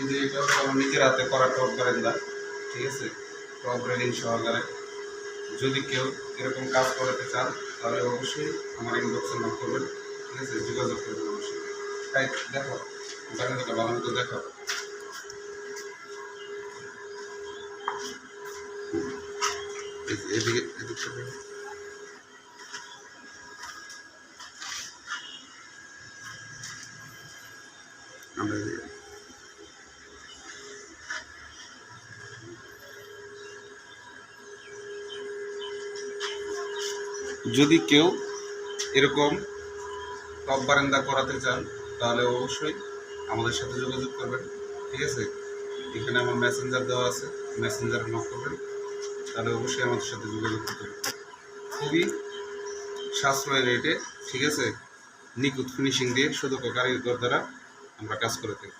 এই যে এটা হচ্ছে আমার নিজের হাতে করা টপ বারান্দা, ঠিক আছে, টপ রেলিং সহকারে। যদি কেউ এরকম কাজ করাতে চান তাহলে অবশ্যই আমার ইনবক্সে নক করবেন, ঠিক আছে, যোগাযোগ করবেন অবশ্যই। তাই দেখো বারান্দাটা ভালো মতো দেখো। এদিকে এদিকে আমরা যদি কেউ এরকম টপ বারান্দা করাতে চান তাহলে অবশ্যই আমাদের সাথে যোগাযোগ করবেন, ঠিক আছে। এখানে আমার মেসেঞ্জার দেওয়া আছে, মেসেঞ্জারে নক করবেন, তাহলে অবশ্যই আমাদের সাথে যোগাযোগ করতে হবে। খুবই সাশ্রয় রেটে, ঠিক আছে, নিখুঁত ফিনিশিং দিয়ে শুধু কারিগর দ্বারা আমরা কাজ করে থাকি।